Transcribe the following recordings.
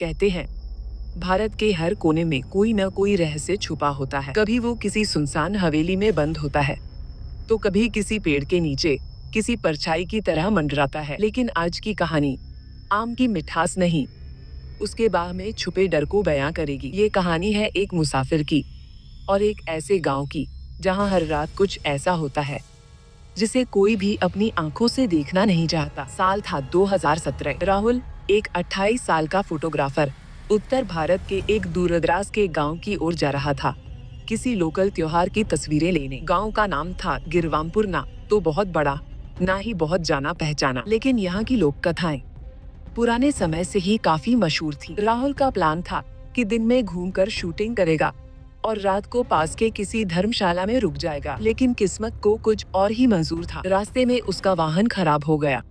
कहते हैं भारत के हर कोने में कोई न कोई रहस्य छुपा होता है। कभी वो किसी सुनसान हवेली में बंद होता है, तो कभी किसी पेड़ के नीचे किसी परछाई की तरह मंडराता है। लेकिन आज की कहानी आम की मिठास नहीं, उसके बाह में छुपे डर को बयां करेगी। ये कहानी है एक मुसाफिर की और एक ऐसे गांव की जहां हर रात कुछ ऐसा होता है जिसे कोई भी अपनी आंखों से देखना नहीं चाहता। साल था 2017। राहुल एक 28 साल का फोटोग्राफर उत्तर भारत के एक दूरदराज के गांव की ओर जा रहा था, किसी लोकल त्योहार की तस्वीरें लेने। गांव का नाम था गिरवामपुर। ना तो बहुत बड़ा, ना ही बहुत जाना पहचाना, लेकिन यहाँ की लोक कथाएं पुराने समय से ही काफी मशहूर थी। राहुल का प्लान था कि दिन में घूमकर शूटिंग करेगा और रात को पास के किसी धर्मशाला में रुक जाएगा। लेकिन किस्मत को कुछ और ही मंजूर था। रास्ते में उसका वाहन खराब हो गया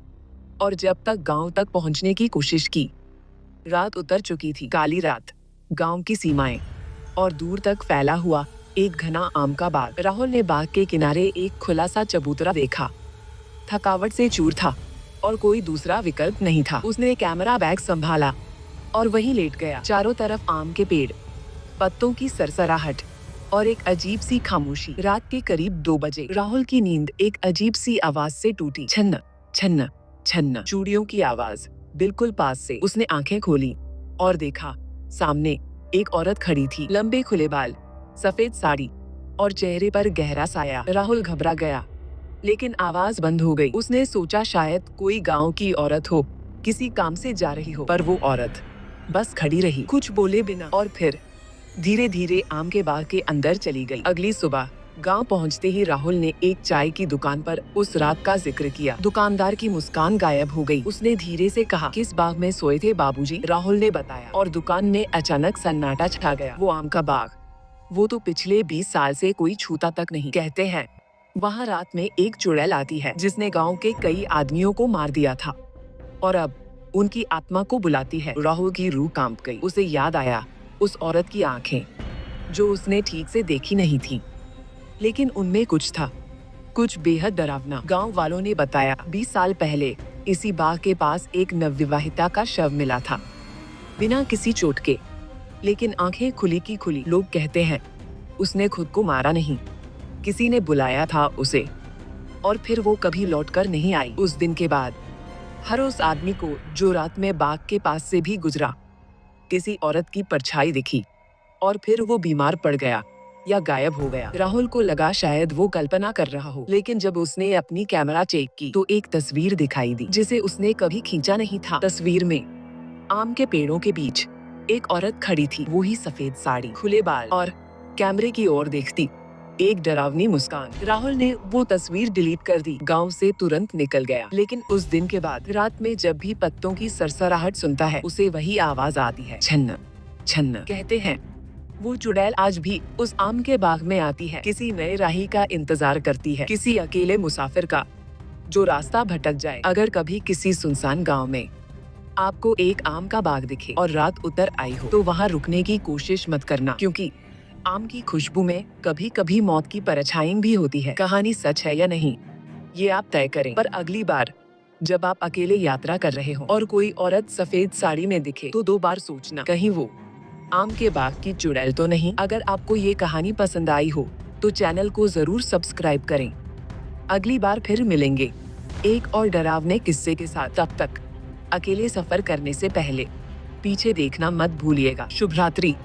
और जब तक गांव तक पहुंचने की कोशिश की, रात उतर चुकी थी। काली रात, गांव की सीमाएं और दूर तक फैला हुआ एक घना आम का बाग। राहुल ने बाग के किनारे एक खुला सा चबूतरा देखा। थकावट से चूर था और कोई दूसरा विकल्प नहीं था। उसने कैमरा बैग संभाला और वहीं लेट गया। चारों तरफ आम के पेड़, पत्तों की सरसराहट और एक अजीब सी खामोशी। रात के करीब 2 बजे राहुल की नींद एक अजीब सी आवाज से टूटी। छन्न छन्न छन्न, चूड़ियों की आवाज बिल्कुल पास से। उसने आंखें खोली और देखा, सामने एक औरत खड़ी थी। लंबे खुले बाल, सफेद साड़ी और चेहरे पर गहरा साया। राहुल घबरा गया, लेकिन आवाज बंद हो गई। उसने सोचा शायद कोई गांव की औरत हो, किसी काम से जा रही हो। पर वो औरत बस खड़ी रही, कुछ बोले बिना, और फिर धीरे धीरे आम के बाग के अंदर चली गई। अगली सुबह गांव पहुंचते ही राहुल ने एक चाय की दुकान पर उस रात का जिक्र किया। दुकानदार की मुस्कान गायब हो गई। उसने धीरे से कहा, किस बाग में सोए थे बाबूजी? राहुल ने बताया और दुकान में अचानक सन्नाटा छा गया। वो आम का बाग, वो तो पिछले 20 साल से कोई छूता तक नहीं। कहते हैं वहाँ रात में एक चुड़ैल आती है जिसने गाँव के कई आदमियों को मार दिया था और अब उनकी आत्मा को बुलाती है। राहुल की रूह कांप गई। उसे याद आया उस औरत की आंखें जो उसने ठीक से देखी नहीं थी, लेकिन उनमें कुछ था, कुछ बेहद डरावना। गांव वालों ने बताया 20 साल पहले इसी बाग के पास एक नवविवाहिता का शव मिला था, बिना किसी चोट के, लेकिन आंखें खुली की खुली। लोग कहते हैं उसने खुद को मारा नहीं, किसी ने बुलाया था उसे और फिर वो कभी लौटकर नहीं आई। उस दिन के बाद हर उस आदमी को जो रात में बाग के पास से भी गुजरा, किसी औरत की परछाई दिखी और फिर वो बीमार पड़ गया या गायब हो गया। राहुल को लगा शायद वो कल्पना कर रहा हो, लेकिन जब उसने अपनी कैमरा चेक की तो एक तस्वीर दिखाई दी जिसे उसने कभी खींचा नहीं था। तस्वीर में आम के पेड़ों के बीच एक औरत खड़ी थी, वही सफेद साड़ी, खुले बाल और कैमरे की ओर देखती एक डरावनी मुस्कान। राहुल ने वो तस्वीर डिलीट कर दी, गांव से तुरंत निकल गया। लेकिन उस दिन के बाद रात में जब भी पत्तों की सरसराहट सुनता है, उसे वही आवाज आती है, छन्न छन्न। कहते हैं वो चुड़ैल आज भी उस आम के बाग में आती है, किसी नए राही का इंतजार करती है, किसी अकेले मुसाफिर का जो रास्ता भटक जाए। अगर कभी किसी सुनसान गांव में आपको एक आम का बाग दिखे और रात उतर आई हो, तो वहाँ रुकने की कोशिश मत करना, क्योंकि आम की खुशबू में कभी कभी मौत की परछाई भी होती है। कहानी सच है या नहीं, ये आप तय करें। पर अगली बार जब आप अकेले यात्रा कर रहे हो और कोई औरत सफेद साड़ी में दिखे, तो 2 बार सोचना, कहीं वो आम के बाग की चुड़ैल तो नहीं। अगर आपको ये कहानी पसंद आई हो तो चैनल को जरूर सब्सक्राइब करें। अगली बार फिर मिलेंगे एक और डरावने किस्से के साथ। तब तक अकेले सफर करने से पहले पीछे देखना मत भूलिएगा। शुभ रात्रि।